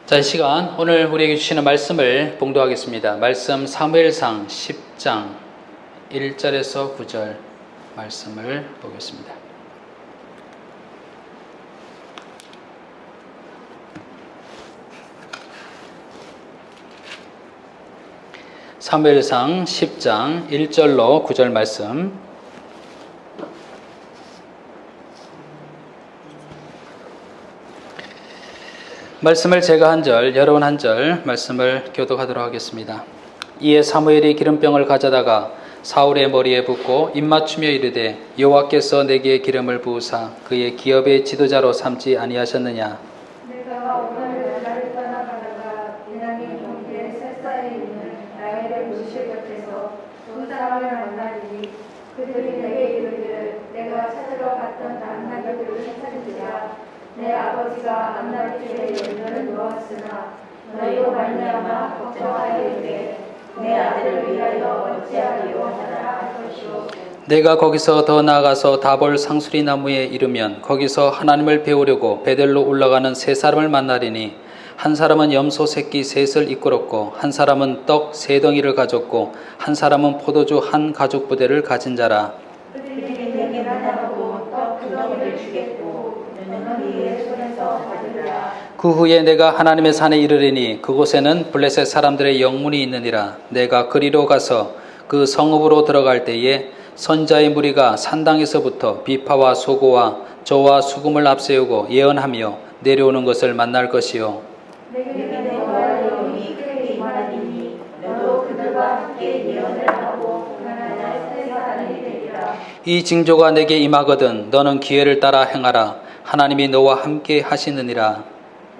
자, 이 시간 오늘 우리에게 주시는 말씀을 봉독하겠습니다. 말씀 사무엘상 10장 1절에서 9절 말씀을 보겠습니다. 사무엘상 10장 1절로 9절 말씀. 말씀을 제가 한 절, 여러분 한 절 말씀을 교독하도록 하겠습니다. 이에 사무엘이 기름병을 가져다가 사울의 머리에 붓고 입맞추며 이르되 여호와께서 내게 기름을 부으사 그의 기업의 지도자로 삼지 아니하셨느냐. 내가 오늘 나를 떠나가다가 베냐민 동지의 셀사에 있는 라헬의 부실 곁에서 두 사람을 만나리니 그들이 내게 이르기를 내가 찾으러 갔던 안나기를 찾으리라. 내 아버지가 안나기에 열매를 놓았으나 너희로 말미암아 걱정하여 이르되 내 아들을 위하여 어찌하리요 하라 할 것이요. 내가 거기서 더 나아가서 다볼 상수리 나무에 이르면 거기서 하나님을 배우려고 베델로 올라가는 세 사람을 만나리니 한 사람은 염소 새끼 셋을 이끌었고 한 사람은 떡 세 덩이를 가졌고 한 사람은 포도주 한 가죽 부대를 가진 자라. 그들이 내게 나타나고 떡 두 덩이를 주겠고 너는 그의 손에서 받으리라. 그 후에 내가 하나님의 산에 이르리니 그곳에는 블레셋 사람들의 영문이 있느니라. 내가 그리로 가서 그 성읍으로 들어갈 때에 선자의 무리가 산당에서부터 비파와 소고와 저와 수금을 앞세우고 예언하며 내려오는 것을 만날 것이요. 내게 내가 영이 크게 임하리니 너도 그들과 함께 예언을 하고 그날날 새 사람이 되리라. 이 징조가 내게 임하거든 너는 기회를 따라 행하라. 하나님이 너와 함께 하시느니라.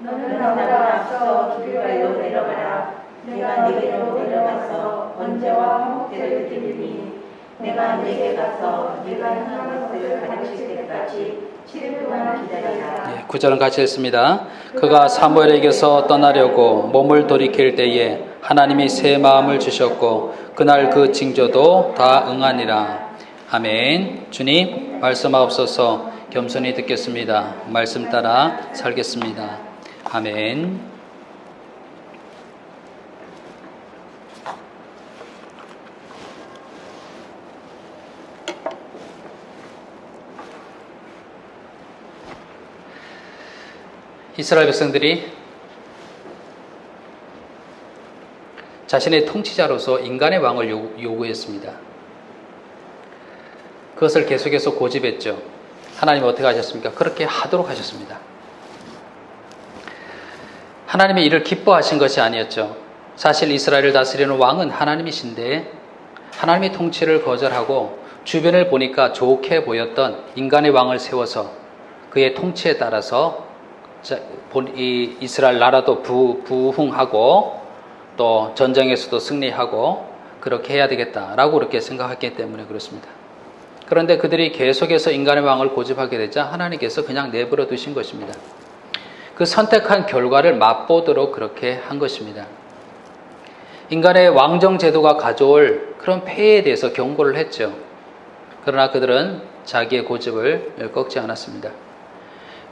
너는 나보다 앞서 길갈로 내려가라. 내가 네게로 내려가서 언제와 화목제를 드리니 내가 네게 가서 네가 행하는 것을 가르칠 때까지 7일 동안 기다리라. 9절은 같이 읽습니다. 그가 사무엘에게서 떠나려고 몸을 돌이킬 때에 하나님이 새 마음을 주셨고 그날 그 징조도 다 응하니라. 아멘. 주님 말씀하옵소서. 겸손히 듣겠습니다. 말씀 따라 살겠습니다. 아멘. 이스라엘 백성들이 자신의 통치자로서 인간의 왕을 요구했습니다. 그것을 계속해서 고집했죠. 하나님이 어떻게 하셨습니까? 그렇게 하도록 하셨습니다. 하나님이 이를 기뻐하신 것이 아니었죠. 사실 이스라엘을 다스리는 왕은 하나님이신데 하나님의 통치를 거절하고 주변을 보니까 좋게 보였던 인간의 왕을 세워서 그의 통치에 따라서 이 이스라엘 나라도 부흥하고 또 전쟁에서도 승리하고 그렇게 해야 되겠다라고 그렇게 생각했기 때문에 그렇습니다. 그런데 그들이 계속해서 인간의 왕을 고집하게 되자 하나님께서 그냥 내버려 두신 것입니다. 그 선택한 결과를 맛보도록 그렇게 한 것입니다. 인간의 왕정 제도가 가져올 그런 폐해에 대해서 경고를 했죠. 그러나 그들은 자기의 고집을 꺾지 않았습니다.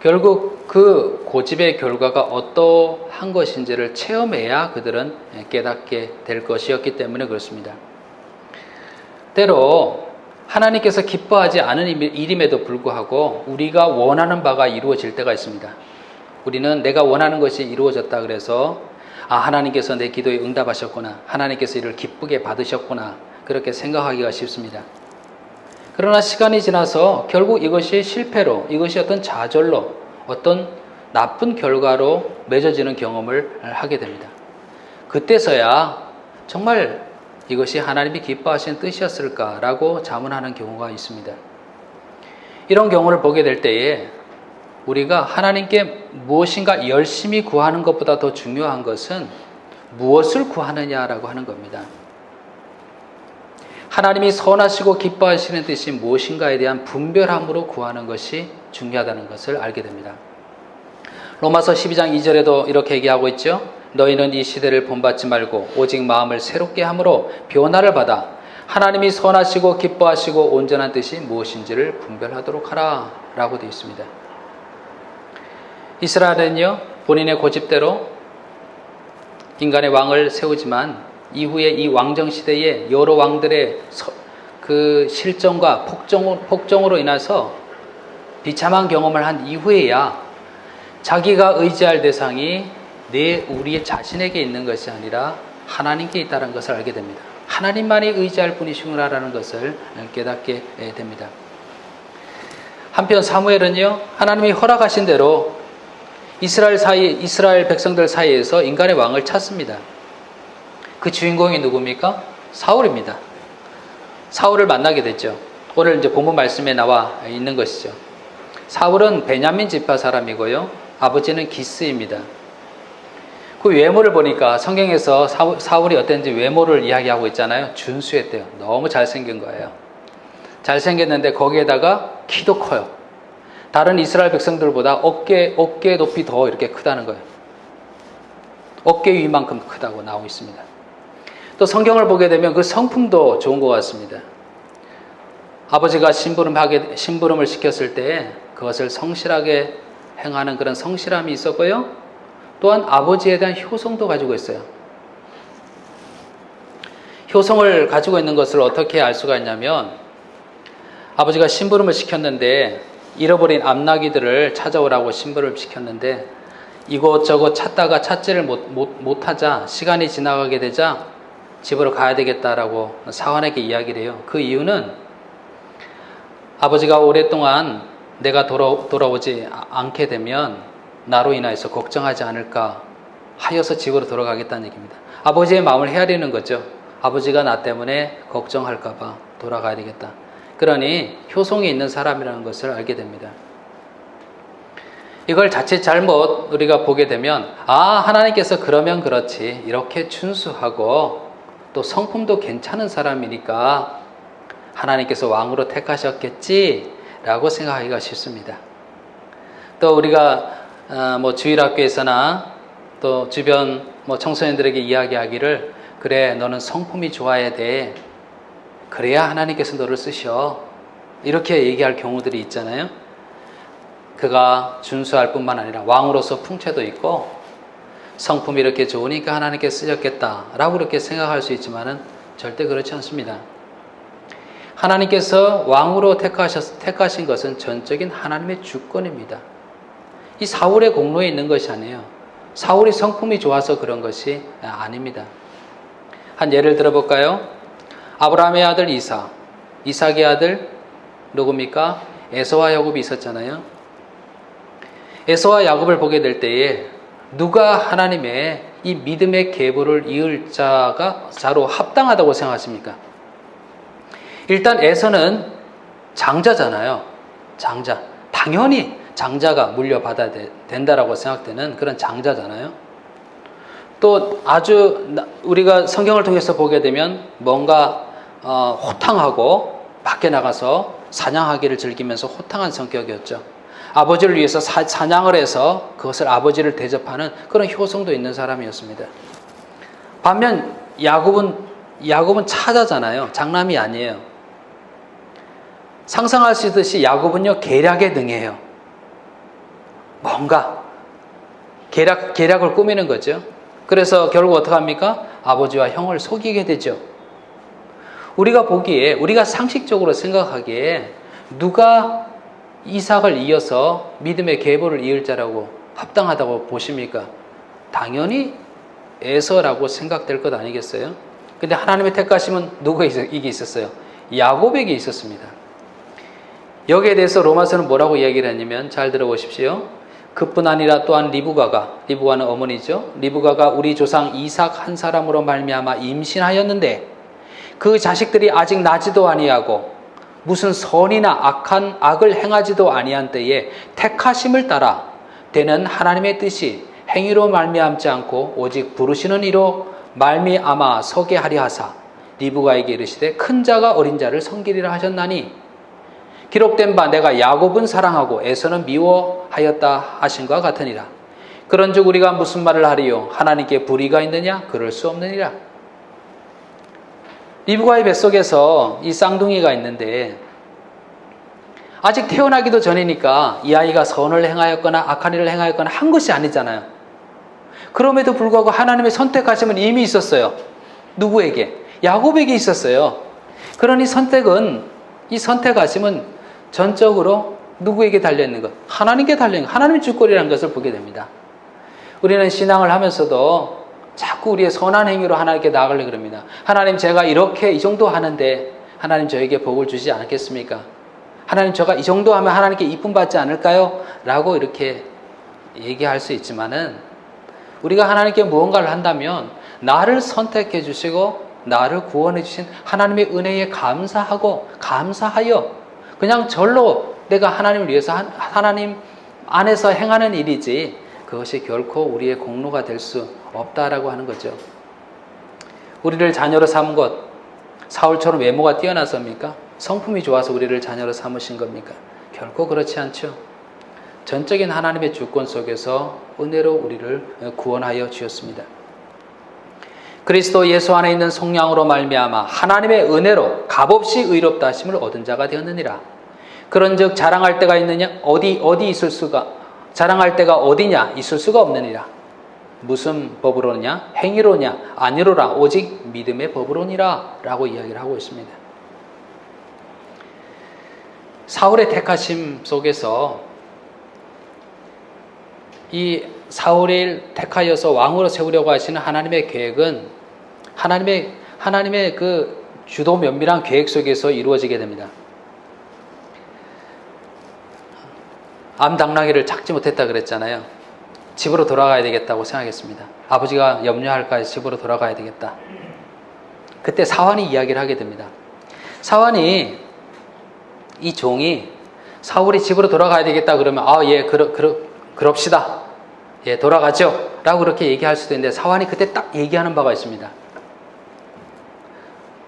결국 그 고집의 결과가 어떠한 것인지를 체험해야 그들은 깨닫게 될 것이었기 때문에 그렇습니다. 때로 하나님께서 기뻐하지 않은 일임에도 불구하고 우리가 원하는 바가 이루어질 때가 있습니다. 우리는 내가 원하는 것이 이루어졌다 그래서 하나님께서 내 기도에 응답하셨구나. 하나님께서 이를 기쁘게 받으셨구나. 그렇게 생각하기가 쉽습니다. 그러나 시간이 지나서 결국 이것이 실패로, 이것이 어떤 좌절로, 어떤 나쁜 결과로 맺어지는 경험을 하게 됩니다. 그때서야 정말 이것이 하나님이 기뻐하시는 뜻이었을까라고 자문하는 경우가 있습니다. 이런 경우를 보게 될 때에 우리가 하나님께 무엇인가 열심히 구하는 것보다 더 중요한 것은 무엇을 구하느냐라고 하는 겁니다. 하나님이 선하시고 기뻐하시는 뜻이 무엇인가에 대한 분별함으로 구하는 것이 중요하다는 것을 알게 됩니다. 로마서 12장 2절에도 이렇게 얘기하고 있죠. 너희는 이 시대를 본받지 말고 오직 마음을 새롭게 함으로 변화를 받아 하나님이 선하시고 기뻐하시고 온전한 뜻이 무엇인지를 분별하도록 하라 라고 되어 있습니다. 이스라엘은요 본인의 고집대로 인간의 왕을 세우지만 이후에 이 왕정 시대에 여러 왕들의 그 실정과 폭정으로 인해서 비참한 경험을 한 이후에야 자기가 의지할 대상이 우리의 자신에게 있는 것이 아니라 하나님께 있다는 것을 알게 됩니다. 하나님만이 의지할 분이시구나라는 것을 깨닫게 됩니다. 한편 사무엘은요, 하나님이 허락하신 대로 이스라엘 백성들 사이에서 인간의 왕을 찾습니다. 그 주인공이 누굽니까? 사울입니다. 사울을 만나게 됐죠. 오늘 이제 본문 말씀에 나와 있는 것이죠. 사울은 베냐민 지파 사람이고요. 아버지는 기스입니다. 그 외모를 보니까 성경에서 사울이 어땠는지 외모를 이야기하고 있잖아요. 준수했대요. 너무 잘생긴 거예요. 잘생겼는데 거기에다가 키도 커요. 다른 이스라엘 백성들보다 어깨 높이 더 이렇게 크다는 거예요. 어깨 위만큼 크다고 나오고 있습니다. 또 성경을 보게 되면 그 성품도 좋은 것 같습니다. 아버지가 심부름을 시켰을 때 그것을 성실하게 행하는 그런 성실함이 있었고요. 또한 아버지에 대한 효성도 가지고 있어요. 효성을 가지고 있는 것을 어떻게 알 수가 있냐면 아버지가 심부름을 시켰는데 잃어버린 암나귀들을 찾아오라고 심부름을 시켰는데 이곳저곳 찾다가 찾지를 못하자 시간이 지나가게 되자 집으로 가야 되겠다라고 사환에게 이야기를 해요. 그 이유는 아버지가 오랫동안 내가 돌아오지 않게 되면 나로 인하여서 걱정하지 않을까 하여서 집으로 돌아가겠다는 얘기입니다. 아버지의 마음을 헤아리는 거죠. 아버지가 나 때문에 걱정할까 봐 돌아가야 되겠다. 그러니 효성이 있는 사람이라는 것을 알게 됩니다. 이걸 자칫 잘못 우리가 보게 되면 하나님께서 그러면 그렇지 이렇게 준수하고 또 성품도 괜찮은 사람이니까 하나님께서 왕으로 택하셨겠지 라고 생각하기가 쉽습니다. 또 우리가 주일학교에서나 또 주변 청소년들에게 이야기하기를 그래 너는 성품이 좋아야 돼. 그래야 하나님께서 너를 쓰셔. 이렇게 얘기할 경우들이 있잖아요. 그가 준수할 뿐만 아니라 왕으로서 풍채도 있고 성품이 이렇게 좋으니까 하나님께 쓰셨겠다라고 그렇게 생각할 수 있지만은 절대 그렇지 않습니다. 하나님께서 왕으로 택하신 것은 전적인 하나님의 주권입니다. 이 사울의 공로에 있는 것이 아니에요. 사울이 성품이 좋아서 그런 것이 아닙니다. 한 예를 들어볼까요? 아브라함의 아들 이삭의 아들 누굽니까? 에서와 야곱이 있었잖아요. 에서와 야곱을 보게 될 때에 누가 하나님의 이 믿음의 계보를 이을 자로 합당하다고 생각하십니까? 일단 에서는 장자잖아요. 장자. 당연히 장자가 물려받아야 된다라고 생각되는 그런 장자잖아요. 또 아주 우리가 성경을 통해서 보게 되면 뭔가 호탕하고 밖에 나가서 사냥하기를 즐기면서 호탕한 성격이었죠. 아버지를 위해서 사냥을 해서 그것을 아버지를 대접하는 그런 효성도 있는 사람이었습니다. 반면 야곱은 차자잖아요. 장남이 아니에요. 상상하시듯이 야곱은요 계략에 능해요. 뭔가 계략을 꾸미는 거죠. 그래서 결국 어떻게 합니까? 아버지와 형을 속이게 되죠. 우리가 상식적으로 생각하기에 누가 이삭을 이어서 믿음의 계보를 이을 자라고 합당하다고 보십니까? 당연히 에서라고 생각될 것 아니겠어요? 근데 하나님의 택하심은 누구에게 있었어요? 야곱에게 있었습니다. 여기에 대해서 로마서는 뭐라고 이야기를 했냐면 잘 들어보십시오. 그뿐 아니라 또한 리브가는 어머니죠. 리브가가 우리 조상 이삭 한 사람으로 말미암아 임신하였는데 그 자식들이 아직 나지도 아니하고 무슨 선이나 악을 행하지도 아니한 때에 택하심을 따라 되는 하나님의 뜻이 행위로 말미암지 않고 오직 부르시는 이로 말미암아 서게 하려 하사 리브가에게 이르시되 큰 자가 어린 자를 섬기리라 하셨나니 기록된 바 내가 야곱은 사랑하고 에서는 미워하였다 하신과 같으니라. 그런즉 우리가 무슨 말을 하리요? 하나님께 불의가 있느냐? 그럴 수 없느니라. 리브가의 뱃속에서 이 쌍둥이가 있는데 아직 태어나기도 전이니까 이 아이가 선을 행하였거나 악한 일을 행하였거나 한 것이 아니잖아요. 그럼에도 불구하고 하나님의 선택하심은 이미 있었어요. 누구에게? 야곱에게 있었어요. 그러니 이 선택하심은 전적으로 누구에게 달려있는 것? 하나님께 달려있는 것. 하나님의 주권이라는 것을 보게 됩니다. 우리는 신앙을 하면서도 자꾸 우리의 선한 행위로 하나님께 나아가려고 합니다. 하나님, 제가 이렇게 이 정도 하는데 하나님 저에게 복을 주지 않겠습니까? 하나님, 제가 이 정도 하면 하나님께 이쁨 받지 않을까요? 라고 이렇게 얘기할 수 있지만은, 우리가 하나님께 무언가를 한다면 나를 선택해 주시고 나를 구원해 주신 하나님의 은혜에 감사하여 그냥 절로 내가 하나님을 위해서 하나님 안에서 행하는 일이지, 그것이 결코 우리의 공로가 될 수 없다라고 하는 거죠. 우리를 자녀로 삼은 것, 사울처럼 외모가 뛰어나서입니까? 성품이 좋아서 우리를 자녀로 삼으신 겁니까? 결코 그렇지 않죠. 전적인 하나님의 주권 속에서 은혜로 우리를 구원하여 주셨습니다. 그리스도 예수 안에 있는 속량으로 말미암아 하나님의 은혜로 값없이 의롭다 하심을 얻은 자가 되었느니라. 그런즉 자랑할 때가 있느냐? 어디 있을 수가, 자랑할 때가 어디냐? 있을 수가 없느니라. 무슨 법으로냐? 행위로냐? 아니로라. 오직 믿음의 법으로니라. 라고 이야기를 하고 있습니다. 사울의 택하심 속에서 이 사울을 택하여서 왕으로 세우려고 하시는 하나님의 계획은 하나님의 그 주도 면밀한 계획 속에서 이루어지게 됩니다. 암당나귀를 잡지 못했다 그랬잖아요. 집으로 돌아가야 되겠다고 생각했습니다. 아버지가 염려할까 해서 집으로 돌아가야 되겠다. 그때 사환이 이야기를 하게 됩니다. 사환이, 이 종이 사울이 집으로 돌아가야 되겠다 그러면 그럽시다. 예, 돌아가죠. 라고 그렇게 얘기할 수도 있는데, 사환이 그때 딱 얘기하는 바가 있습니다.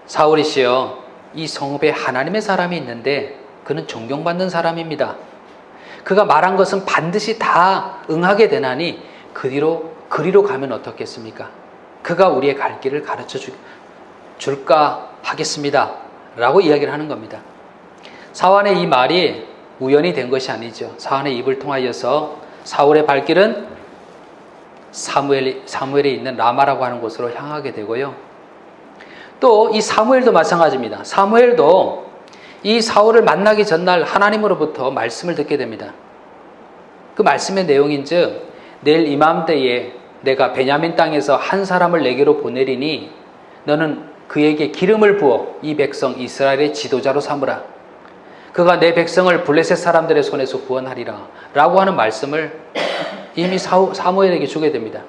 사울이 씨여, 이 성읍에 하나님의 사람이 있는데 그는 존경받는 사람입니다. 그가 말한 것은 반드시 다 응하게 되나니 그리로 가면 어떻겠습니까? 그가 우리의 갈 길을 가르쳐 줄까 하겠습니다. 라고 이야기를 하는 겁니다. 사환의 이 말이 우연히 된 것이 아니죠. 사환의 입을 통하여서 사울의 발길은 사무엘이 있는 라마라고 하는 곳으로 향하게 되고요. 또 이 사무엘도 마찬가지입니다. 사무엘도 이 사울을 만나기 전날 하나님으로부터 말씀을 듣게 됩니다. 그 말씀의 내용인즉, 내일 이맘때에 내가 베냐민 땅에서 한 사람을 내게로 보내리니 너는 그에게 기름을 부어 이 백성 이스라엘의 지도자로 삼으라. 그가 내 백성을 블레셋 사람들의 손에서 구원하리라. 라고 하는 말씀을 이미 사무엘에게 주게 됩니다.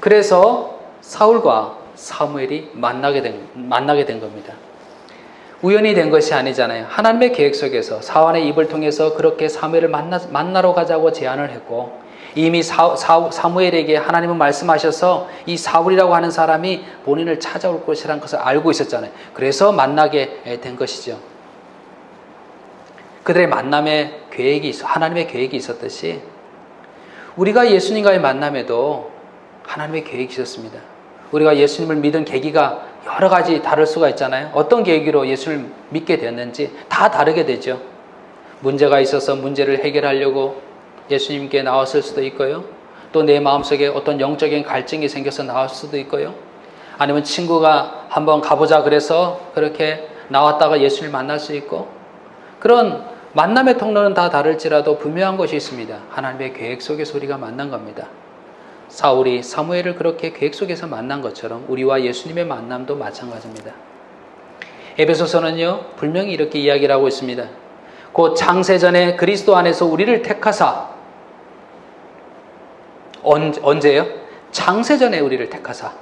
그래서 사울과 사무엘이 만나게 된 겁니다. 우연히 된 것이 아니잖아요. 하나님의 계획 속에서 사환의 입을 통해서 그렇게 사무엘을 만나러 가자고 제안을 했고, 이미 사무엘에게 하나님은 말씀하셔서 이 사울이라고 하는 사람이 본인을 찾아올 것이라는 것을 알고 있었잖아요. 그래서 만나게 된 것이죠. 그들의 만남의 하나님의 계획이 있었듯이 우리가 예수님과의 만남에도 하나님의 계획이 있었습니다. 우리가 예수님을 믿은 계기가 여러 가지 다를 수가 있잖아요. 어떤 계기로 예수를 믿게 됐는지 다 다르게 되죠. 문제가 있어서 문제를 해결하려고 예수님께 나왔을 수도 있고요. 또 내 마음속에 어떤 영적인 갈증이 생겨서 나올 수도 있고요. 아니면 친구가 한번 가보자 그래서 그렇게 나왔다가 예수를 만날 수 있고, 그런 만남의 통로는 다 다를지라도 분명한 것이 있습니다. 하나님의 계획 속에서 우리가 만난 겁니다. 사울이 사무엘을 그렇게 계획 속에서 만난 것처럼 우리와 예수님의 만남도 마찬가지입니다. 에베소서는요, 분명히 이렇게 이야기를 하고 있습니다. 곧 창세전에 그리스도 안에서 우리를 택하사, 언제요? 창세전에 우리를 택하사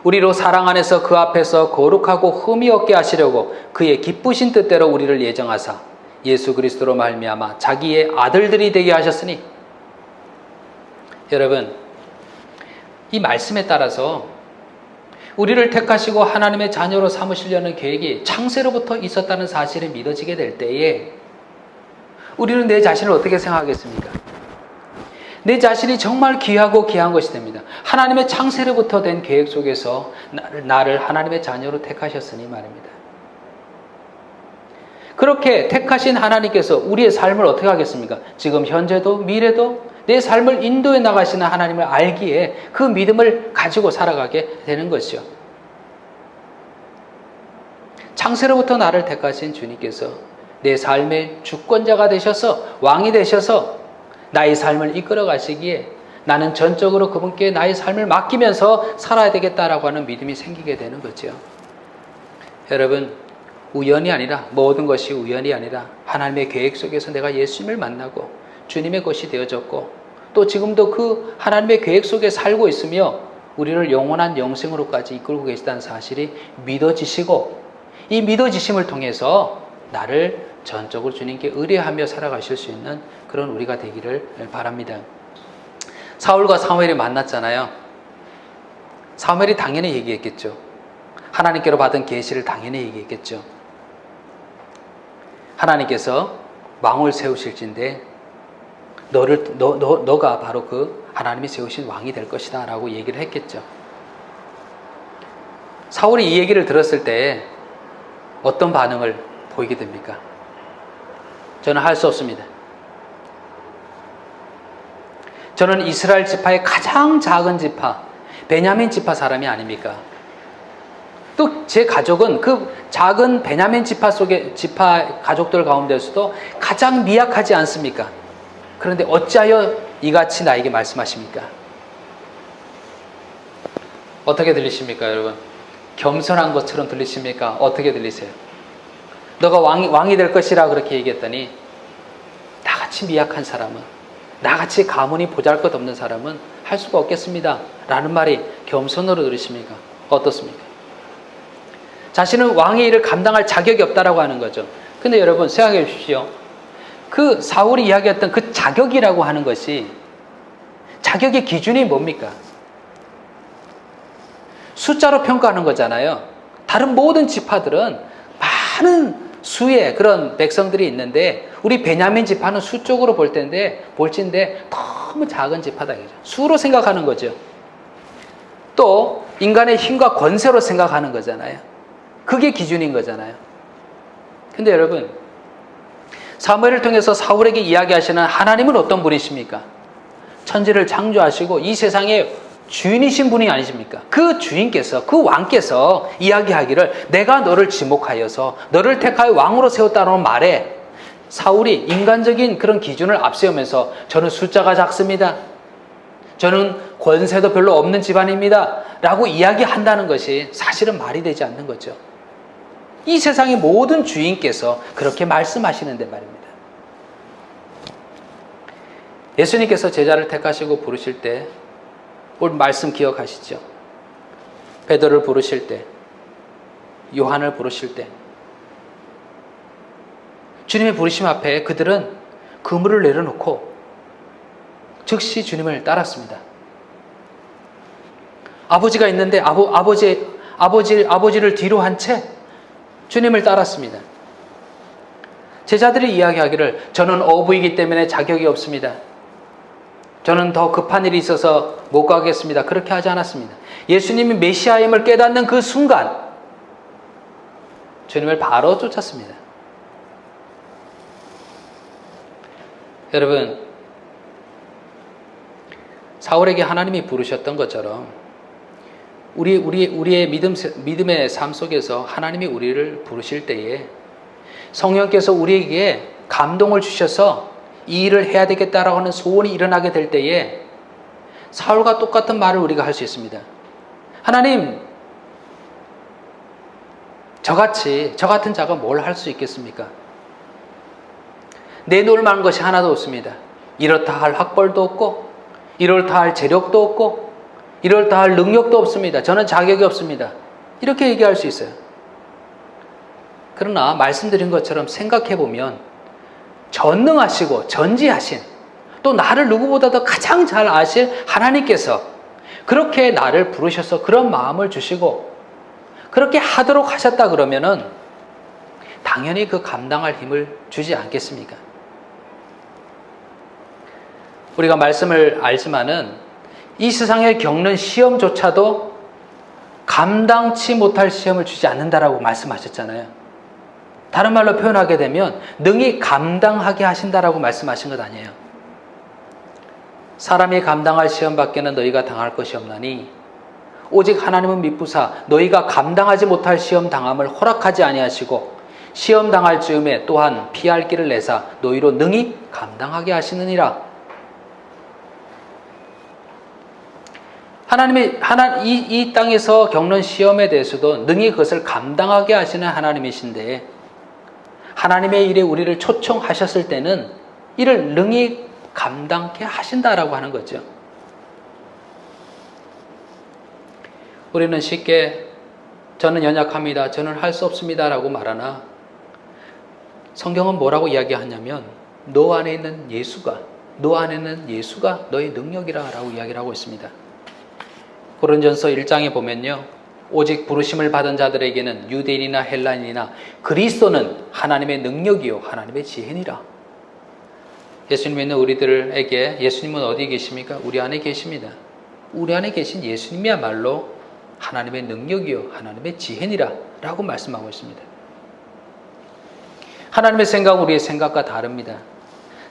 우리로 사랑 안에서 그 앞에서 거룩하고 흠이 없게 하시려고 그의 기쁘신 뜻대로 우리를 예정하사 예수 그리스도로 말미암아 자기의 아들들이 되게 하셨으니. 여러분, 이 말씀에 따라서 우리를 택하시고 하나님의 자녀로 삼으시려는 계획이 창세로부터 있었다는 사실이 믿어지게 될 때에 우리는 내 자신을 어떻게 생각하겠습니까? 내 자신이 정말 귀하고 귀한 것이 됩니다. 하나님의 창세로부터 된 계획 속에서 나를 하나님의 자녀로 택하셨으니 말입니다. 그렇게 택하신 하나님께서 우리의 삶을 어떻게 하겠습니까? 지금 현재도 미래도 내 삶을 인도해 나가시는 하나님을 알기에 그 믿음을 가지고 살아가게 되는 것이죠. 창세로부터 나를 택하신 주님께서 내 삶의 주권자가 되셔서 왕이 되셔서 나의 삶을 이끌어 가시기에 나는 전적으로 그분께 나의 삶을 맡기면서 살아야 되겠다라고 하는 믿음이 생기게 되는 거죠. 여러분, 우연이 아니라, 모든 것이 우연이 아니라 하나님의 계획 속에서 내가 예수님을 만나고 주님의 것이 되어졌고 또 지금도 그 하나님의 계획 속에 살고 있으며 우리를 영원한 영생으로까지 이끌고 계시다는 사실이 믿어지시고, 이 믿어지심을 통해서 나를 전적으로 주님께 의뢰하며 살아가실 수 있는 그런 우리가 되기를 바랍니다. 사울과 사무엘이 만났잖아요. 사무엘이 당연히 얘기했겠죠. 하나님께로 받은 계시를 당연히 얘기했겠죠. 하나님께서 왕을 세우실진데 너가 바로 그 하나님이 세우신 왕이 될 것이다 라고 얘기를 했겠죠. 사울이 이 얘기를 들었을 때 어떤 반응을 보이게 됩니까? 저는 할 수 없습니다. 저는 이스라엘 지파의 가장 작은 지파, 베냐민 지파 사람이 아닙니까? 또 제 가족은 그 작은 베냐민 지파 가족들 가운데서도 가장 미약하지 않습니까? 그런데 어찌하여 이같이 나에게 말씀하십니까? 어떻게 들리십니까, 여러분? 겸손한 것처럼 들리십니까? 어떻게 들리세요? 너가 왕이 될 것이라 그렇게 얘기했더니 나같이 미약한 사람은, 나같이 가문이 보잘것없는 사람은 할 수가 없겠습니다 라는 말이 겸손으로 들으십니까? 어떻습니까? 자신은 왕의 일을 감당할 자격이 없다라고 하는 거죠. 근데 여러분 생각해 주십시오. 그 사울이 이야기했던 그 자격이라고 하는 것이, 자격의 기준이 뭡니까? 숫자로 평가하는 거잖아요. 다른 모든 지파들은 많은 수의 그런 백성들이 있는데 우리 베냐민 지파는 수적으로 볼 텐데 너무 작은 지파다. 수로 생각하는 거죠. 또 인간의 힘과 권세로 생각하는 거잖아요. 그게 기준인 거잖아요. 근데 여러분, 사무엘을 통해서 사울에게 이야기하시는 하나님은 어떤 분이십니까? 천지를 창조하시고 이 세상의 주인이신 분이 아니십니까? 그 주인께서, 그 왕께서 이야기하기를 내가 너를 지목하여서 너를 택하여 왕으로 세웠다는 말에 사울이 인간적인 그런 기준을 앞세우면서 저는 숫자가 작습니다, 저는 권세도 별로 없는 집안입니다 라고 이야기한다는 것이 사실은 말이 되지 않는 거죠. 이 세상의 모든 주인께서 그렇게 말씀하시는데 말입니다. 예수님께서 제자를 택하시고 부르실 때 오늘 말씀 기억하시죠? 베드로를 부르실 때, 요한을 부르실 때 주님의 부르심 앞에 그들은 그물을 내려놓고 즉시 주님을 따랐습니다. 아버지가 있는데 아버지를 뒤로 한 채 주님을 따랐습니다. 제자들이 이야기하기를 저는 어부이기 때문에 자격이 없습니다, 저는 더 급한 일이 있어서 못 가겠습니다, 그렇게 하지 않았습니다. 예수님이 메시아임을 깨닫는 그 순간 주님을 바로 쫓았습니다. 여러분, 사울에게 하나님이 부르셨던 것처럼 우리의 믿음의 삶 속에서 하나님이 우리를 부르실 때에 성령께서 우리에게 감동을 주셔서 이 일을 해야 되겠다라고 하는 소원이 일어나게 될 때에 사울과 똑같은 말을 우리가 할 수 있습니다. 하나님, 저 같은 자가 뭘 할 수 있겠습니까? 내놓을 만한 것이 하나도 없습니다. 이렇다 할 학벌도 없고 이렇다 할 재력도 없고 이렇다 할 능력도 없습니다. 저는 자격이 없습니다. 이렇게 얘기할 수 있어요. 그러나 말씀드린 것처럼 생각해보면 전능하시고 전지하신, 또 나를 누구보다도 가장 잘 아실 하나님께서 그렇게 나를 부르셔서 그런 마음을 주시고 그렇게 하도록 하셨다 그러면은 당연히 그 감당할 힘을 주지 않겠습니까? 우리가 말씀을 알지만은 이 세상에 겪는 시험조차도 감당치 못할 시험을 주지 않는다라고 말씀하셨잖아요. 다른 말로 표현하게 되면 능히 감당하게 하신다라고 말씀하신 것 아니에요. 사람이 감당할 시험 밖에는 너희가 당할 것이 없나니 오직 하나님은 미쁘사 너희가 감당하지 못할 시험 당함을 허락하지 아니하시고 시험 당할 즈음에 또한 피할 길을 내사 너희로 능히 감당하게 하시느니라. 하나님이 이 땅에서 겪는 시험에 대해서도 능히 그것을 감당하게 하시는 하나님이신데, 하나님의 일에 우리를 초청하셨을 때는 이를 능히 감당케 하신다라고 하는 거죠. 우리는 쉽게 저는 연약합니다, 저는 할 수 없습니다 라고 말하나, 성경은 뭐라고 이야기하냐면 너 안에 있는 예수가 너의 능력이라 라고 이야기를 하고 있습니다. 고린전서 1장에 보면요, 오직 부르심을 받은 자들에게는 유대인이나 헬라인이나 그리스도는 하나님의 능력이요 하나님의 지혜니라. 예수님 믿는 우리들에게 예수님은 어디 계십니까? 우리 안에 계십니다. 우리 안에 계신 예수님이야말로 하나님의 능력이요 하나님의 지혜니라 라고 말씀하고 있습니다. 하나님의 생각은 우리의 생각과 다릅니다.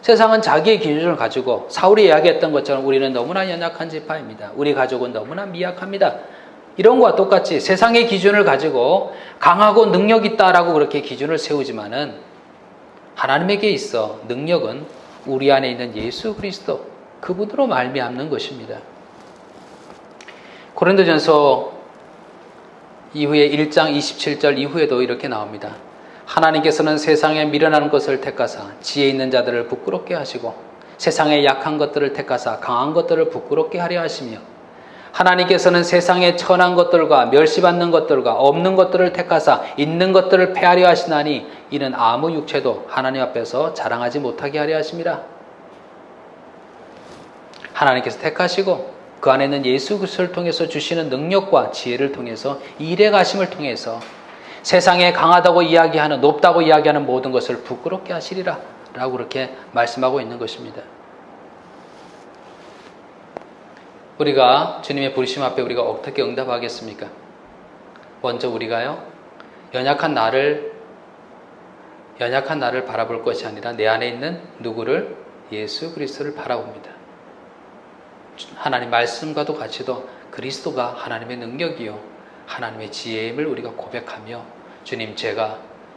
세상은 자기의 기준을 가지고 사울이 이야기했던 것처럼 우리는 너무나 연약한 지파입니다. 우리 가족은 너무나 미약합니다. 이런 것과 똑같이 세상의 기준을 가지고 강하고 능력 있다라고 그렇게 기준을 세우지만은 하나님에게 있어 능력은 우리 안에 있는 예수 그리스도 그분으로 말미암는 것입니다. 고린도전서 이후에 1장 27절 이후에도 이렇게 나옵니다. 하나님께서는 세상에 미련한 것을 택하사 지혜 있는 자들을 부끄럽게 하시고 세상에 약한 것들을 택하사 강한 것들을 부끄럽게 하려 하시며 하나님께서는 세상에 천한 것들과 멸시받는 것들과 없는 것들을 택하사 있는 것들을 패하려 하시나니 이는 아무 육체도 하나님 앞에서 자랑하지 못하게 하려 하심이라. 하나님께서 택하시고 그 안에 있는 예수 그리스도를 통해서 주시는 능력과 지혜를 통해서 일해 가심을 통해서 세상에 강하다고 이야기하는, 높다고 이야기하는 모든 것을 부끄럽게 하시리라 라고 그렇게 말씀하고 있는 것입니다. 우리가 주님의 부르심 앞에 우리가 어떻게 응답하겠습니까? 먼저 우리가요, 연약한 나를 바라볼 것이 아니라 내 안에 있는 누구를? 예수 그리스도를 바라봅니다. 하나님 말씀과도 같이도 그리스도가 하나님의 능력이요 하나님의 지혜임을 우리가 고백하며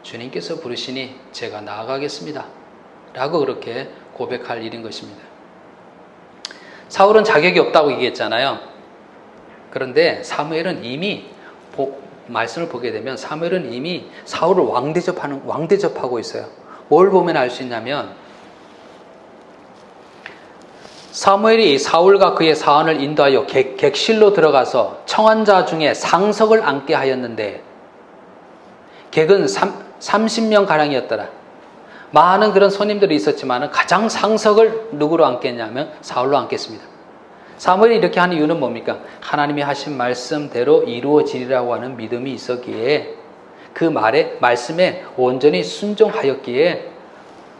주님께서 부르시니 제가 나아가겠습니다 라고 그렇게 고백할 일인 것입니다. 사울은 자격이 없다고 얘기했잖아요. 그런데 사무엘은 이미 말씀을 보게 되면 사무엘은 이미 사울을 왕대접하고 있어요. 뭘 보면 알 수 있냐면 사무엘이 사울과 그의 사원을 인도하여 객실로 들어가서 청한자 중에 상석을 앉게 하였는데 객은 30명 가량이었더라. 많은 그런 손님들이 있었지만 가장 상석을 누구로 앉겠냐면 사울로 앉겠습니다. 사무엘이 이렇게 하는 이유는 뭡니까? 하나님이 하신 말씀대로 이루어지리라고 하는 믿음이 있었기에, 그 말씀에 온전히 순종하였기에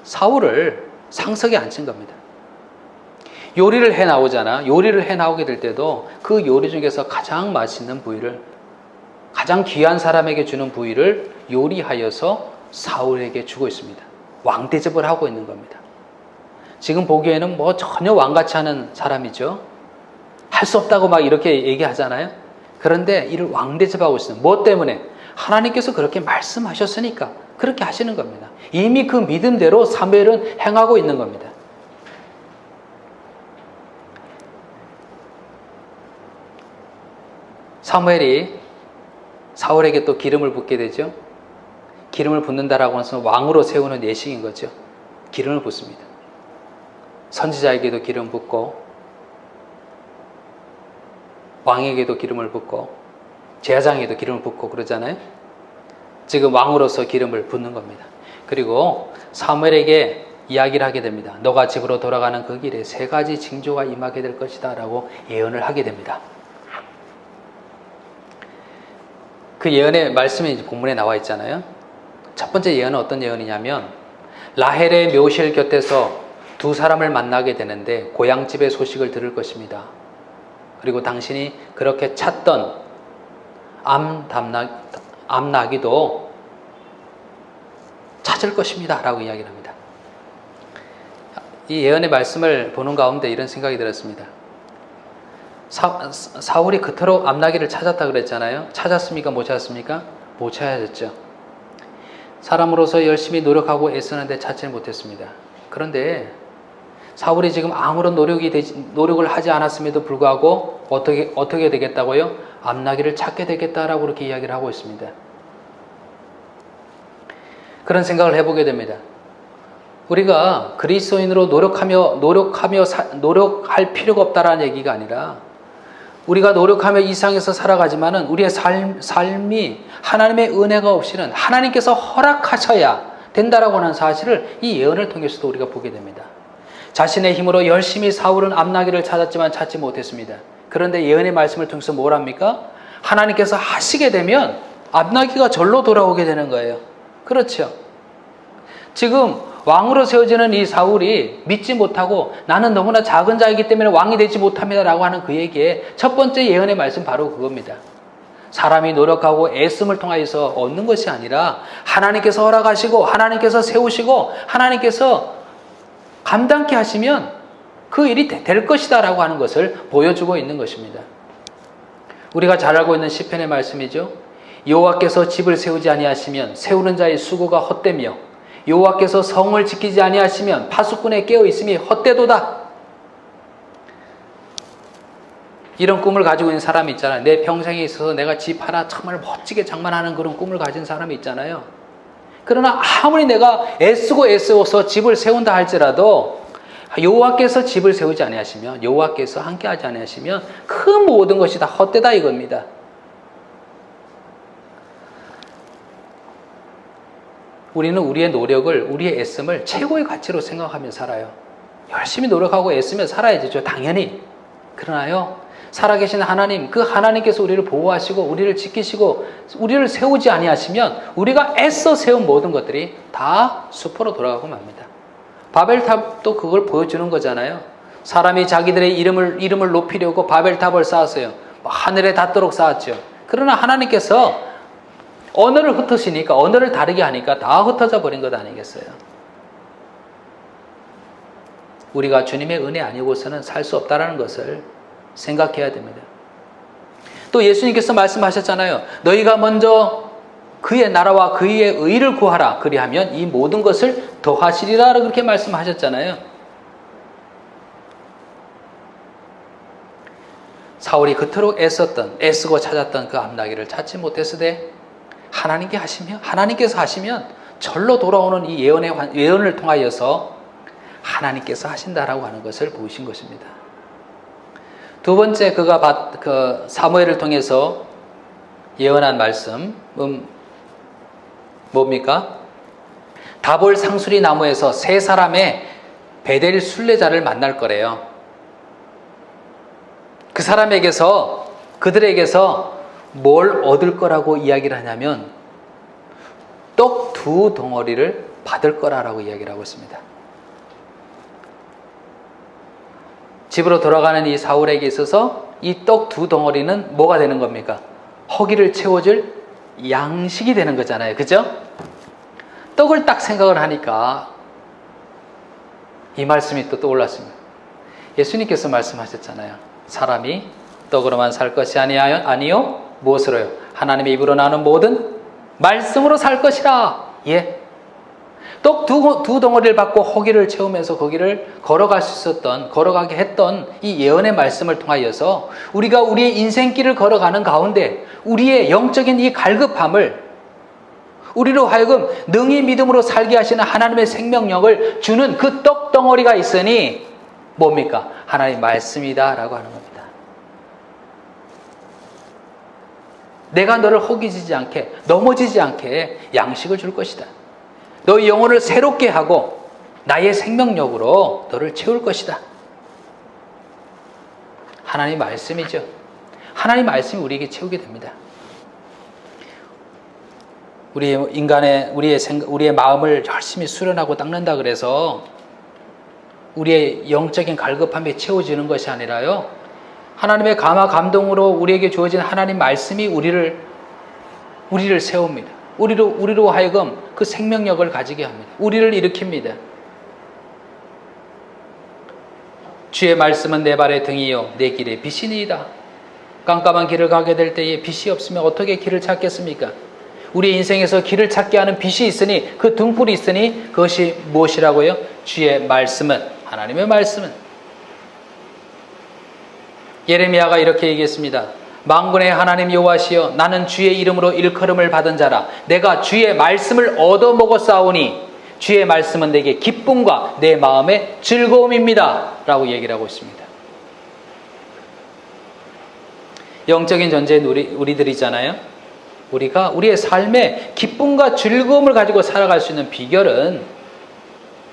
사울을 상석에 앉힌 겁니다. 요리를 해 나오잖아. 요리를 해 나오게 될 때도 그 요리 중에서 가장 맛있는 부위를, 가장 귀한 사람에게 주는 부위를 요리하여서 사울에게 주고 있습니다. 왕대접을 하고 있는 겁니다. 지금 보기에는 뭐 전혀 왕같이 하는 사람이죠. 할 수 없다고 막 이렇게 얘기하잖아요. 그런데 이를 왕대접하고 있어요. 뭐 때문에? 하나님께서 그렇게 말씀하셨으니까 그렇게 하시는 겁니다. 이미 그 믿음대로 사무엘은 행하고 있는 겁니다. 사무엘이 사울에게 또 기름을 붓게 되죠. 기름을 붓는다라고 해서 왕으로 세우는 예식인 거죠. 기름을 붓습니다. 선지자에게도 기름 붓고 왕에게도 기름을 붓고 제사장에게도 기름을 붓고 그러잖아요. 지금 왕으로서 기름을 붓는 겁니다. 그리고 사무엘에게 이야기를 하게 됩니다. 너가 집으로 돌아가는 그 길에 3가지 징조가 임하게 될 것이다 라고 예언을 하게 됩니다. 그 예언의 말씀이 이제 본문에 나와 있잖아요. 첫 번째 예언은 어떤 예언이냐면 라헬의 묘실 곁에서 2 사람을 만나게 되는데 고향집의 소식을 들을 것입니다. 그리고 당신이 그렇게 찾던 암나기도 찾을 것입니다 라고 이야기를 합니다. 이 예언의 말씀을 보는 가운데 이런 생각이 들었습니다. 사울이 그토록 암나기를 찾았다 그랬잖아요. 찾았습니까? 못 찾았습니까? 못 찾았죠. 사람으로서 열심히 노력하고 애쓰는데 찾지는 못했습니다. 그런데 사울이 지금 아무런 노력을 하지 않았음에도 불구하고 어떻게 되겠다고요? 암나기를 찾게 되겠다라고 그렇게 이야기를 하고 있습니다. 그런 생각을 해보게 됩니다. 우리가 그리스도인으로 노력할 필요가 없다라는 얘기가 아니라 우리가 노력하며 이 세상에서 살아가지만은 우리의 삶이 하나님의 은혜가 없이는 하나님께서 허락하셔야 된다라고 하는 사실을 이 예언을 통해서도 우리가 보게 됩니다. 자신의 힘으로 열심히 사울은 암나기를 찾았지만 찾지 못했습니다. 그런데 예언의 말씀을 통해서 뭘 합니까? 하나님께서 하시게 되면 암나기가 절로 돌아오게 되는 거예요. 그렇죠. 지금 왕으로 세워지는 이 사울이 믿지 못하고 나는 너무나 작은 자이기 때문에 왕이 되지 못합니다 라고 하는 그에게 첫 번째 예언의 말씀 바로 그겁니다. 사람이 노력하고 애씀을 통하여서 얻는 것이 아니라 하나님께서 허락하시고 하나님께서 세우시고 하나님께서 감당케 하시면 그 일이 될 것이다 라고 하는 것을 보여주고 있는 것입니다. 우리가 잘 알고 있는 시편의 말씀이죠. 여호와께서 집을 세우지 아니하시면 세우는 자의 수고가 헛되며 여호와께서 성을 지키지 아니하시면 파수꾼의 깨어 있음이 헛되도다. 이런 꿈을 가지고 있는 사람이 있잖아요. 내 평생에 있어서 내가 집 하나 정말 멋지게 장만하는 그런 꿈을 가진 사람이 있잖아요. 그러나 아무리 내가 애쓰고서 집을 세운다 할지라도 여호와께서 집을 세우지 아니하시면 여호와께서 함께하지 아니하시면 그 모든 것이 다 헛되다 이겁니다. 우리는 우리의 노력을, 우리의 애씀을 최고의 가치로 생각하며 살아요. 열심히 노력하고 애쓰며 살아야 되죠. 당연히. 그러나요, 살아계신 하나님, 그 하나님께서 우리를 보호하시고 우리를 지키시고 우리를 세우지 아니하시면 우리가 애써 세운 모든 것들이 다 수포로 돌아가고 맙니다. 바벨탑도 그걸 보여주는 거잖아요. 사람이 자기들의 이름을 높이려고 바벨탑을 쌓았어요. 하늘에 닿도록 쌓았죠. 그러나 하나님께서 언어를 흩으시니까, 언어를 다르게 하니까 다 흩어져 버린 것 아니겠어요? 우리가 주님의 은혜 아니고서는 살 수 없다는 것을 생각해야 됩니다. 또 예수님께서 말씀하셨잖아요. 너희가 먼저 그의 나라와 그의 의를 구하라. 그리하면 이 모든 것을 더하시리라. 그렇게 말씀하셨잖아요. 사울이 그토록 애쓰고 찾았던 그 암나기를 찾지 못했으되 하나님께서 하시면 절로 돌아오는 이 예언을 통하여서 하나님께서 하신다라고 하는 것을 보이신 것입니다. 두 번째 그가 사무엘을 통해서 예언한 말씀 뭡니까? 다볼 상수리 나무에서 세 사람의 베델 순례자를 만날 거래요. 그 그들에게서 뭘 얻을 거라고 이야기를 하냐면 떡 2덩어리를 받을 거라고 이야기를 하고 있습니다. 집으로 돌아가는 이 사울에게 있어서 이 떡 2덩어리는 뭐가 되는 겁니까? 허기를 채워줄 양식이 되는 거잖아요. 그죠? 떡을 딱 생각을 하니까 이 말씀이 또 떠올랐습니다. 예수님께서 말씀하셨잖아요. 사람이 떡으로만 살 것이 아니요 무엇으로요? 하나님의 입으로 나오는 모든 말씀으로 살 것이라. 예. 떡 두 덩어리를 받고 허기를 채우면서 거기를 걸어가게 했던 이 예언의 말씀을 통하여서 우리가 우리의 인생길을 걸어가는 가운데 우리의 영적인 이 갈급함을 우리로 하여금 능히 믿음으로 살게 하시는 하나님의 생명력을 주는 그 떡 덩어리가 있으니 뭡니까? 하나님의 말씀이다 라고 하는 겁니다. 내가 너를 허기지지 않게, 넘어지지 않게 양식을 줄 것이다. 너의 영혼을 새롭게 하고 나의 생명력으로 너를 채울 것이다. 하나님의 말씀이죠. 하나님의 말씀이 우리에게 채우게 됩니다. 우리의 마음을 열심히 수련하고 닦는다 그래서 우리의 영적인 갈급함이 채워지는 것이 아니라요. 하나님의 감화 감동으로 우리에게 주어진 하나님 말씀이 우리를 세웁니다. 우리로 하여금 그 생명력을 가지게 합니다. 우리를 일으킵니다. 주의 말씀은 내 발의 등이요 내 길의 빛이니이다. 깜깜한 길을 가게 될 때에 빛이 없으면 어떻게 길을 찾겠습니까? 우리 인생에서 길을 찾게 하는 빛이 있으니, 그 등불이 있으니 그것이 무엇이라고요? 주의 말씀은, 하나님의 말씀은. 예레미야가 이렇게 얘기했습니다. 만군의 하나님 여호와시여, 나는 주의 이름으로 일컬음을 받은 자라. 내가 주의 말씀을 얻어먹었사오니 주의 말씀은 내게 기쁨과 내 마음의 즐거움입니다 라고 얘기를 하고 있습니다. 영적인 존재인 우리들이잖아요. 우리가 우리의 삶에 기쁨과 즐거움을 가지고 살아갈 수 있는 비결은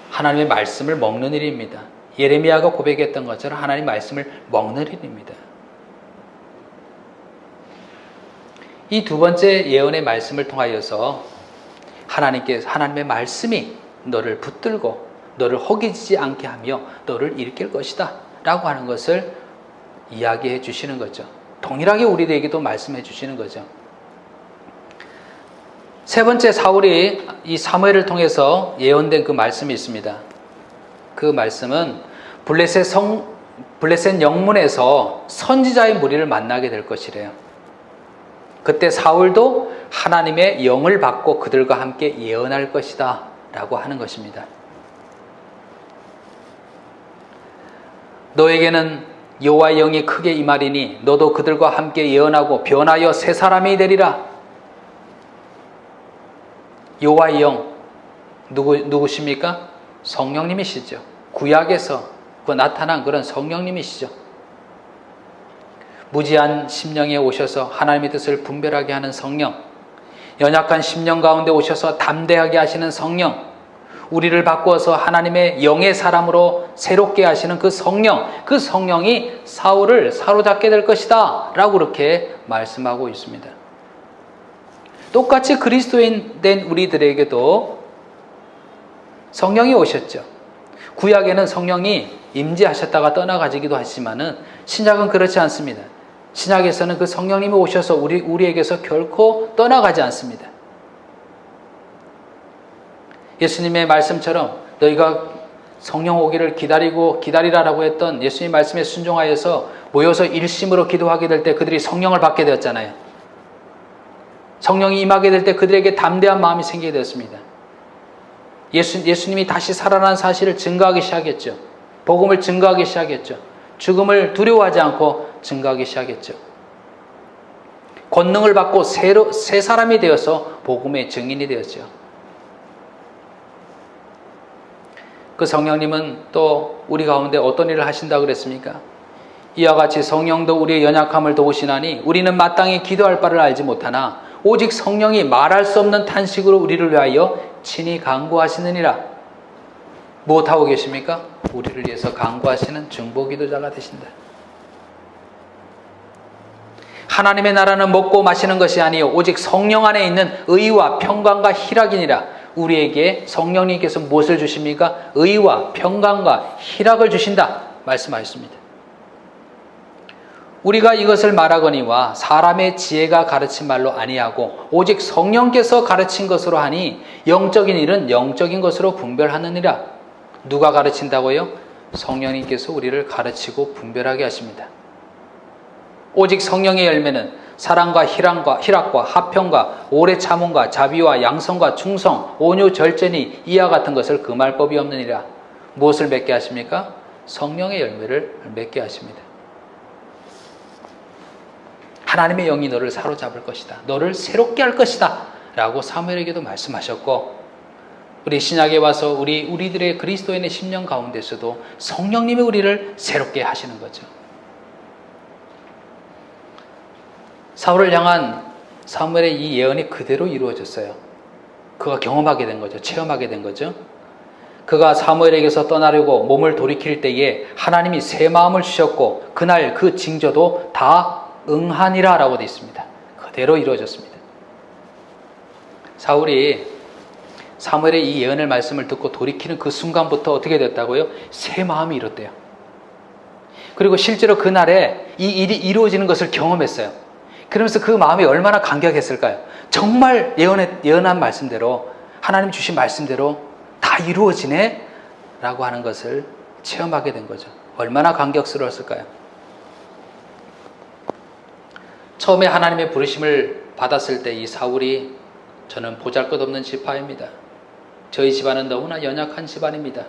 하나님의 말씀을 먹는 일입니다. 예레미야가 고백했던 것처럼 하나님의 말씀을 먹는 일입니다. 이 두 번째 예언의 말씀을 통하여서 하나님의 말씀이 너를 붙들고 너를 허기지지 않게 하며 너를 일으킬 것이다 라고 하는 것을 이야기해 주시는 거죠. 동일하게 우리들에게도 말씀해 주시는 거죠. 세 번째, 사울이 이 사무엘을 통해서 예언된 그 말씀이 있습니다. 그 말씀은 블레셋 영문에서 선지자의 무리를 만나게 될 것이래요. 그때 사울도 하나님의 영을 받고 그들과 함께 예언할 것이다 라고 하는 것입니다. 너에게는 여호와의 영이 크게 임하리니 너도 그들과 함께 예언하고 변하여 새 사람이 되리라. 여호와의 영 누구십니까? 성령님이시죠. 구약에서 나타난 그런 성령님이시죠. 무지한 심령에 오셔서 하나님의 뜻을 분별하게 하는 성령, 연약한 심령 가운데 오셔서 담대하게 하시는 성령, 우리를 바꾸어서 하나님의 영의 사람으로 새롭게 하시는 그 성령, 그 성령이 사울을 사로잡게 될 것이다 라고 그렇게 말씀하고 있습니다. 똑같이 그리스도인 된 우리들에게도 성령이 오셨죠. 구약에는 성령이 임재하셨다가 떠나가지기도 하지만은 신약은 그렇지 않습니다. 신약에서는 그 성령님이 오셔서 우리에게서 결코 떠나가지 않습니다. 예수님의 말씀처럼 너희가 성령 오기를 기다리라라고 했던 예수님 말씀에 순종하여서 모여서 일심으로 기도하게 될 때 그들이 성령을 받게 되었잖아요. 성령이 임하게 될 때 그들에게 담대한 마음이 생기게 되었습니다. 예수님이 다시 살아난 사실을 증거하기 시작했죠. 복음을 증거하기 시작했죠. 죽음을 두려워하지 않고 증거하기 시작했죠. 권능을 받고 새 사람이 되어서 복음의 증인이 되었죠. 그 성령님은 또 우리 가운데 어떤 일을 하신다고 그랬습니까? 이와 같이 성령도 우리의 연약함을 도우시나니 우리는 마땅히 기도할 바를 알지 못하나 오직 성령이 말할 수 없는 탄식으로 우리를 위하여 친히 간구하시느니라. 무엇하고 계십니까? 우리를 위해서 간구하시는 중보기도자가 되신다. 하나님의 나라는 먹고 마시는 것이 아니요 오직 성령 안에 있는 의와 평강과 희락이니라. 우리에게 성령님께서 무엇을 주십니까? 의와 평강과 희락을 주신다 말씀하셨습니다. 우리가 이것을 말하거니와 사람의 지혜가 가르친 말로 아니하고 오직 성령께서 가르친 것으로 하니 영적인 일은 영적인 것으로 분별하느니라. 누가 가르친다고요? 성령님께서 우리를 가르치고 분별하게 하십니다. 오직 성령의 열매는 사랑과 희락과 화평과 오래 참음과 자비와 양성과 충성, 온유, 절제니 이와 같은 것을 금할 법이 없느니라. 무엇을 맺게 하십니까? 성령의 열매를 맺게 하십니다. 하나님의 영이 너를 사로잡을 것이다. 너를 새롭게 할 것이다. 라고 사무엘에게도 말씀하셨고, 우리 신약에 와서 우리들의 그리스도인의 심령 가운데서도 성령님이 우리를 새롭게 하시는 거죠. 사울을 향한 사무엘의 이 예언이 그대로 이루어졌어요. 그가 경험하게 된 거죠. 체험하게 된 거죠. 그가 사무엘에게서 떠나려고 몸을 돌이킬 때에 하나님이 새 마음을 주셨고 그날 그 징조도 다 응하니라 라고 되어 있습니다. 그대로 이루어졌습니다. 사울이 사무엘의 이 예언의 말씀을 듣고 돌이키는 그 순간부터 어떻게 됐다고요? 새 마음이 일었대요. 그리고 실제로 그날에 이 일이 이루어지는 것을 경험했어요. 그러면서 그 마음이 얼마나 감격했을까요? 정말 예언한 말씀대로, 하나님 주신 말씀대로 다 이루어지네? 라고 하는 것을 체험하게 된 거죠. 얼마나 감격스러웠을까요? 처음에 하나님의 부르심을 받았을 때 이 사울이 저는 보잘것없는 지파입니다. 저희 집안은 너무나 연약한 집안입니다.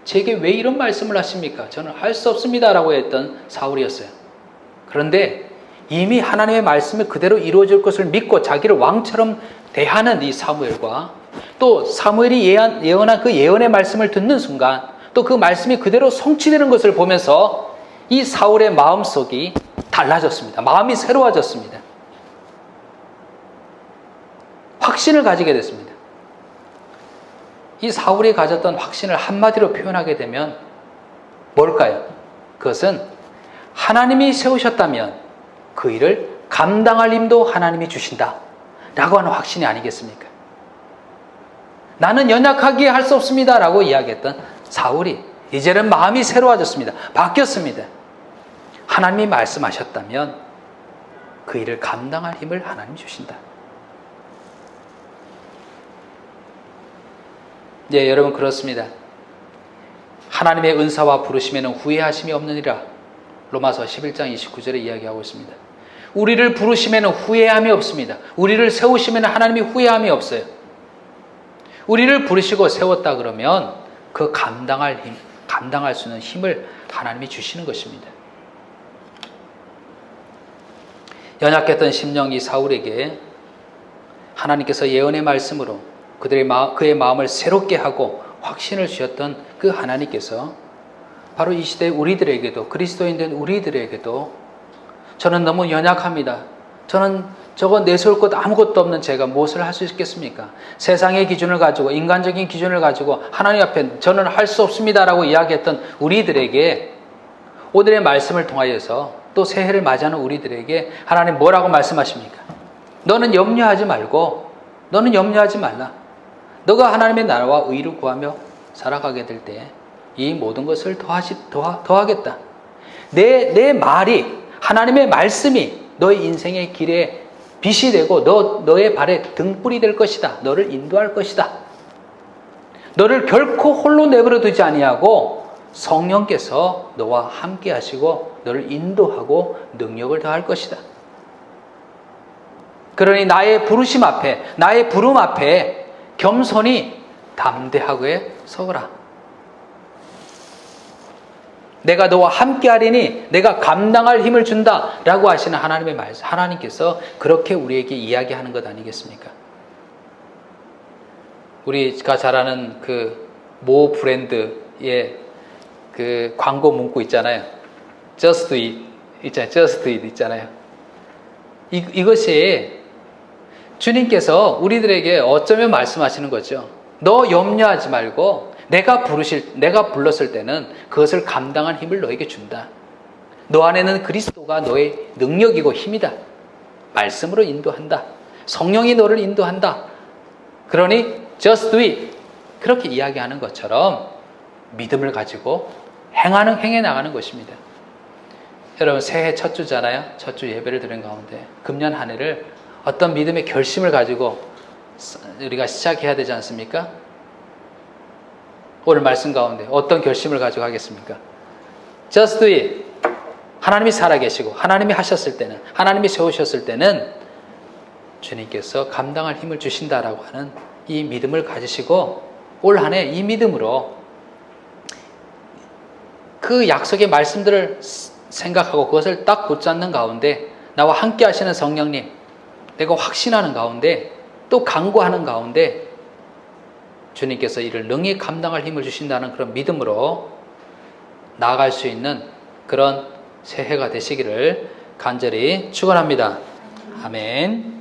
제게 왜 이런 말씀을 하십니까? 저는 할 수 없습니다 라고 했던 사울이었어요. 그런데 이미 하나님의 말씀이 그대로 이루어질 것을 믿고 자기를 왕처럼 대하는 이 사무엘과 또 사무엘이 예언한 그 예언의 말씀을 듣는 순간 또 그 말씀이 그대로 성취되는 것을 보면서 이 사울의 마음속이 달라졌습니다. 마음이 새로워졌습니다. 확신을 가지게 됐습니다. 이 사울이 가졌던 확신을 한마디로 표현하게 되면 뭘까요? 그것은 하나님이 세우셨다면 그 일을 감당할 힘도 하나님이 주신다 라고 하는 확신이 아니겠습니까? 나는 연약하기에 할 수 없습니다 라고 이야기했던 사울이 이제는 마음이 새로워졌습니다. 바뀌었습니다. 하나님이 말씀하셨다면 그 일을 감당할 힘을 하나님이 주신다. 네, 여러분 그렇습니다. 하나님의 은사와 부르심에는 후회하심이 없느니라. 로마서 11장 29절에 이야기하고 있습니다. 우리를 부르심에는 후회함이 없습니다. 우리를 세우시면 하나님이 후회함이 없어요. 우리를 부르시고 세웠다 그러면 그 감당할 수 있는 힘을 하나님이 주시는 것입니다. 연약했던 심령이 사울에게 하나님께서 예언의 말씀으로 그의 마음을 새롭게 하고 확신을 주셨던 그 하나님께서 바로 이 시대 우리들에게도, 그리스도인 된 우리들에게도 저는 너무 연약합니다. 저는 저거 내세울 것 아무것도 없는 제가 무엇을 할 수 있겠습니까? 세상의 기준을 가지고, 인간적인 기준을 가지고 하나님 앞에 저는 할 수 없습니다 라고 이야기했던 우리들에게 오늘의 말씀을 통하여서 또 새해를 맞이하는 우리들에게 하나님 뭐라고 말씀하십니까? 너는 염려하지 말고, 너는 염려하지 말라. 너가 하나님의 나라와 의를 구하며 살아가게 될 때 이 모든 것을 더하겠다. 내 말이, 하나님의 말씀이 너의 인생의 길에 빛이 되고 너의 발에 등불이 될 것이다. 너를 인도할 것이다. 너를 결코 홀로 내버려 두지 아니하고 성령께서 너와 함께 하시고 너를 인도하고 능력을 더할 것이다. 그러니 나의 부르심 앞에, 나의 부름 앞에 겸손히 담대하게 서거라. 내가 너와 함께 하리니 내가 감당할 힘을 준다 라고 하시는 하나님의 말씀, 하나님께서 그렇게 우리에게 이야기하는 것 아니겠습니까? 우리가 잘 아는 그 모 브랜드의 그 광고 문구 있잖아요. Just do it 있잖아요. Just do it 있잖아요. 이것이 주님께서 우리들에게 어쩌면 말씀하시는 거죠. 너 염려하지 말고 내가 불렀을 때는 그것을 감당할 힘을 너에게 준다. 너 안에는 그리스도가 너의 능력이고 힘이다. 말씀으로 인도한다. 성령이 너를 인도한다. 그러니 just do it. 그렇게 이야기하는 것처럼 믿음을 가지고 행해 나가는 것입니다. 여러분 새해 첫 주잖아요. 첫 주 예배를 드린 가운데 금년 한 해를 어떤 믿음의 결심을 가지고 우리가 시작해야 되지 않습니까? 오늘 말씀 가운데 어떤 결심을 가지고 하겠습니까? Just do it. 하나님이 살아계시고 하나님이 하셨을 때는, 하나님이 세우셨을 때는 주님께서 감당할 힘을 주신다라고 하는 이 믿음을 가지시고 올 한 해 이 믿음으로 그 약속의 말씀들을 생각하고 그것을 딱 붙잡는 가운데 나와 함께 하시는 성령님, 내가 확신하는 가운데 또 간구하는 가운데 주님께서 이를 능히 감당할 힘을 주신다는 그런 믿음으로 나아갈 수 있는 그런 새해가 되시기를 간절히 축원합니다. 아멘.